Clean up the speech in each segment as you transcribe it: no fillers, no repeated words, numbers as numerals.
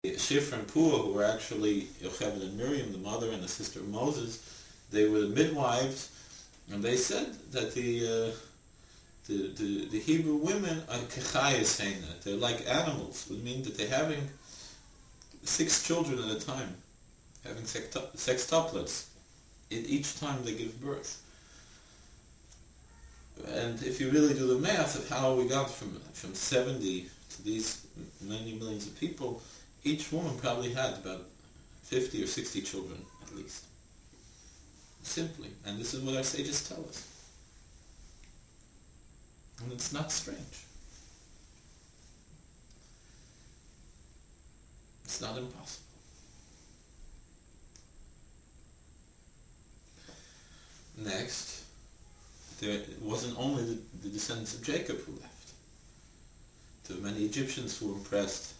Shifra and Puah, who were actually Yocheved and Miriam, the mother and the sister of Moses, they were the midwives, and they said that the Hebrew women are kechayes heina. They're like animals. It would mean that they're having 6 children at a time, having sextuplets each time they give birth. And if you really do the math of how we got from 70 to these many millions of people, each woman probably had about 50 or 60 children at least. Simply. And this is what our sages tell us. And it's not strange. It's not impossible. Next, it wasn't only the descendants of Jacob who left. There were many Egyptians who were impressed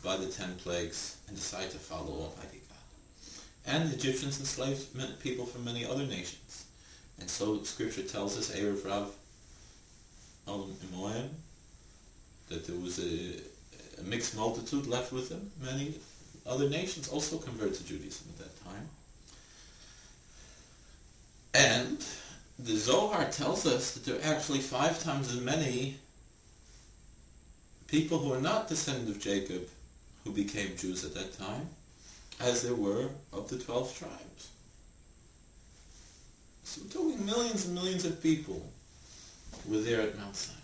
by the 10 plagues and decided to follow Almighty God. And the Egyptians enslaved people from many other nations. And so Scripture tells us, Erev Rav Emoim, that there was a mixed multitude left with them. Many other nations also converted to Judaism at that time. And the Zohar tells us that there are actually 5 times as many people who are not descendants of Jacob who became Jews at that time as there were of the 12 tribes. So we're talking millions and millions of people were there at Mount Sinai.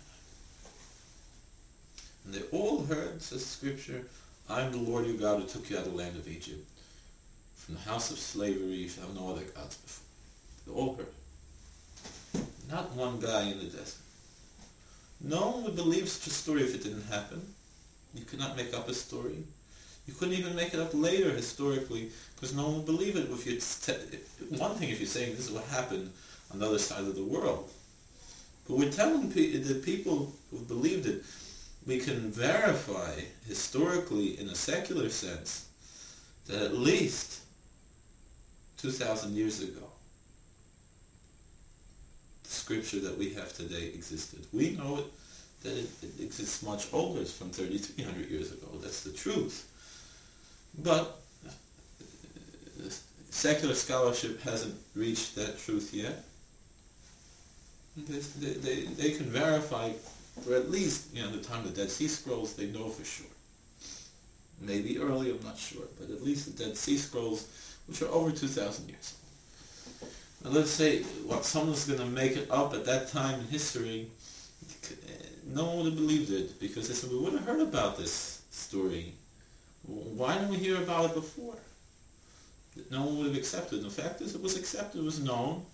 And they all heard, says Scripture, I am the Lord your God who took you out of the land of Egypt. From the house of slavery you shall have no other gods before. They all heard. Not one guy in the desert. No one would believe such a story if it didn't happen. You could not make up a story. You couldn't even make it up later historically, because no one would believe it. One thing if you're saying this is what happened on the other side of the world. But we're telling the people who believed it, we can verify historically in a secular sense that at least 2,000 years ago, the Scripture that we have today existed. We know that it exists much older. It's from 3,300 years ago. That's the truth. But secular scholarship hasn't reached that truth yet. They can verify, for at least the time of the Dead Sea Scrolls, they know for sure. Maybe early, I'm not sure, but at least the Dead Sea Scrolls, which are over 2,000 years old. Now let's say someone's going to make it up at that time in history, no one would have believed it, because they said, we would have heard about this story. Why didn't we hear about it before? No one would have accepted. The fact is, it was accepted, it was known.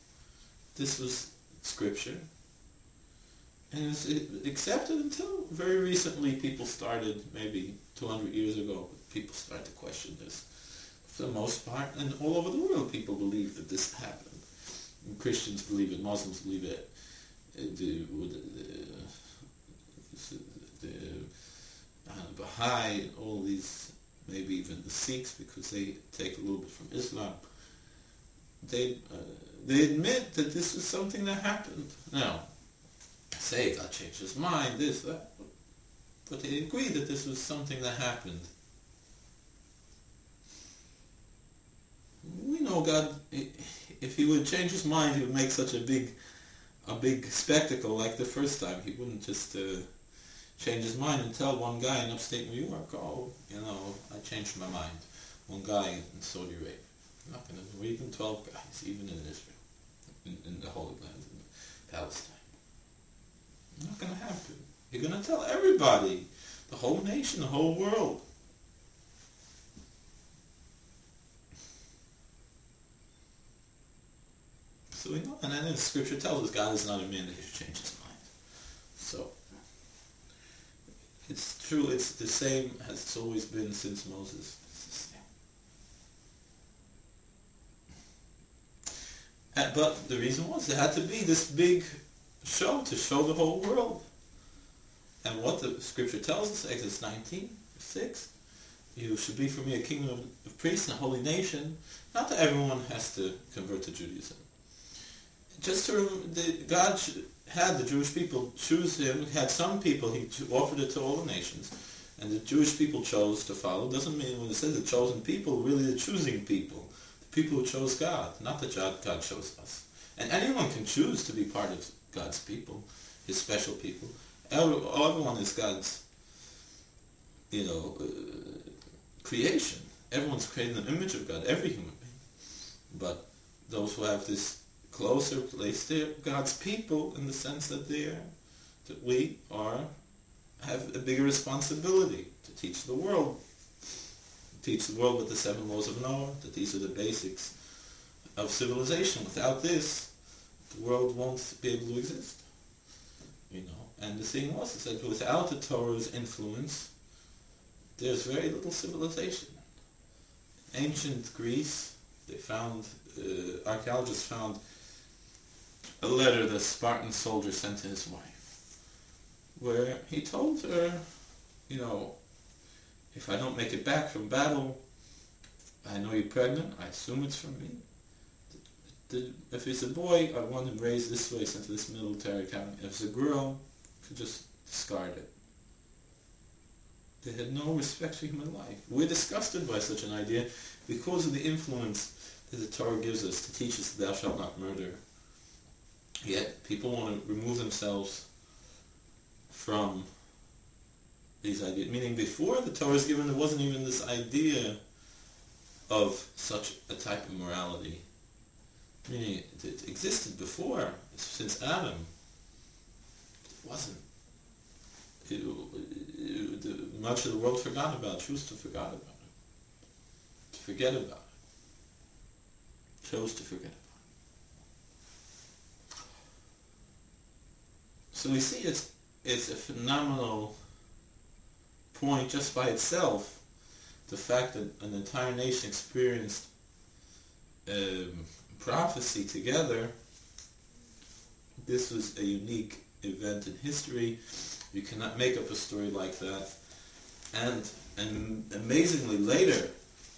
This was Scripture. And it was accepted until very recently people started, maybe 200 years ago, people started to question this. For the most part, and all over the world people believe that this happened. And Christians believe it, Muslims believe it, the Baha'i, all these, maybe even the Sikhs, because they take a little bit from Islam, they admit that this is something that happened. Now, say God changed his mind, this, that, but they agree that this was something that happened. We know God, if he would change his mind, he would make such a big spectacle like the first time. He wouldn't just change his mind and tell one guy in upstate New York, I changed my mind. One guy in Saudi Arabia. Not going to do, even 12 guys, even in Israel, in the Holy Land, in Palestine. Not going to happen. You're going to tell everybody, the whole nation, the whole world. So we know, and then the Scripture tells us God is not a man that he should change his mind. So it's true, it's the same as it's always been since Moses. It's the same. But the reason was there had to be this big show to show the whole world. And what the Scripture tells us, Exodus 19:6, you should be for me a kingdom of priests and a holy nation. Not that everyone has to convert to Judaism. Just God had the Jewish people choose him. He had some people, he offered it to all the nations. and the Jewish people chose to follow. Doesn't mean when it says the chosen people, really the choosing people. The people who chose God, not that God chose us. And anyone can choose to be part of God's people, His special people. Everyone is God's, creation. Everyone's created in the image of God, every human being. But those who have this closer place, they're God's people in the sense that we have a bigger responsibility to teach the world. Teach the world with the 7 laws of Noah, that these are the basics of civilization. Without this, the world won't be able to exist. And the thing was, is that without the Torah's influence, there's very little civilization. Ancient Greece, archaeologists found a letter that a Spartan soldier sent to his wife, where he told her, if I don't make it back from battle, I know you're pregnant, I assume it's from me. If it's a boy, I want him raised this way, sent to this military academy. If it's a girl, I could just discard it. They had no respect for human life. We're disgusted by such an idea because of the influence that the Torah gives us to teach us thou shalt not murder. Yet people want to remove themselves from these ideas. Meaning before the Torah was given, there wasn't even this idea of such a type of morality. Meaning it existed before, since Adam. It wasn't. Much of the world forgot about it, chose to forget about it. To forget about it. Chose to forget about it. So we see it's a phenomenal point just by itself, the fact that an entire nation experienced prophecy together. This was a unique event in history. You cannot make up a story like that. And amazingly later,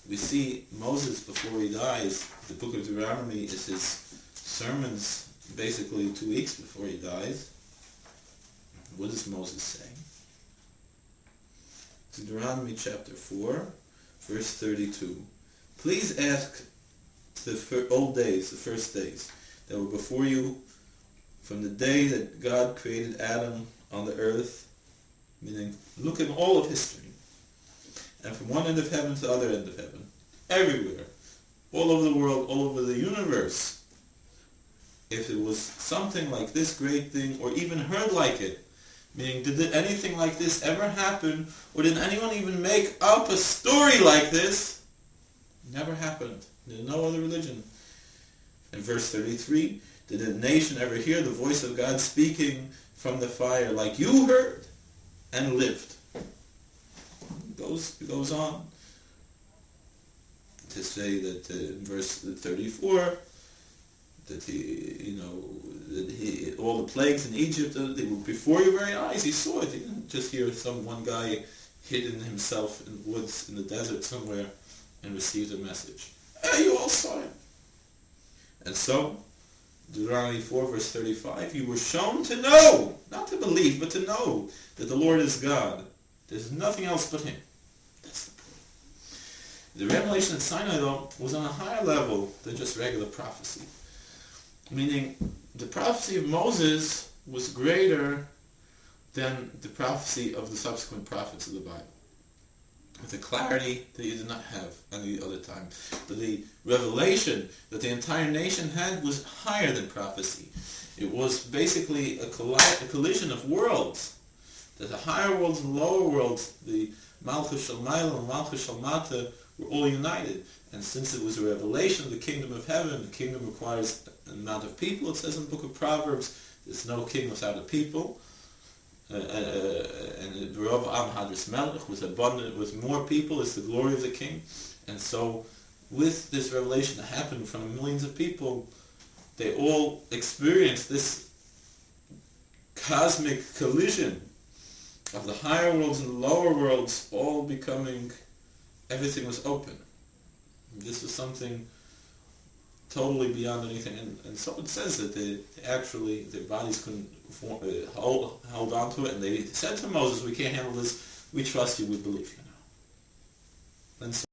we see Moses before he dies. The book of Deuteronomy is his sermons basically 2 weeks before he dies. What does Moses say? Deuteronomy chapter 4, verse 32. Please ask the old days, the first days, that were before you, from the day that God created Adam on the earth, meaning look at all of history, and from one end of heaven to the other end of heaven, everywhere, all over the world, all over the universe, if it was something like this great thing, or even heard like it, meaning did anything like this ever happen, or did anyone even make up a story like this? Never happened. There's no other religion. In verse 33, did a nation ever hear the voice of God speaking from the fire like you heard and lived? It goes on to say that in verse 34, that all the plagues in Egypt, they were before your very eyes. He saw it. He didn't just hear one guy hidden himself in the woods in the desert somewhere and received a message. You all saw it. And so, Deuteronomy 4 verse 35, you were shown to know, not to believe, but to know that the Lord is God. There's nothing else but Him. That's the point. The revelation at Sinai, though, was on a higher level than just regular prophecy. Meaning, the prophecy of Moses was greater than the prophecy of the subsequent prophets of the Bible. With a clarity that you did not have any other time. The revelation that the entire nation had was higher than prophecy. It was basically a collision of worlds. That the higher worlds and lower worlds, the Malchus Shel Maila and Malchus Shel Mata, were all united. And since it was a revelation of the kingdom of heaven, the kingdom requires an amount of people. It says in the book of Proverbs, there's no king without a people. And the Rav Am Hadris Melech, with abundant, with more people, is the glory of the king. And so, with this revelation that happened in front of millions of people, they all experienced this cosmic collision of the higher worlds and the lower worlds all becoming, everything was open. This was something totally beyond anything, and so it says that their bodies couldn't hold on to it, and they said to Moses, we can't handle this, we trust you, we believe you now. And so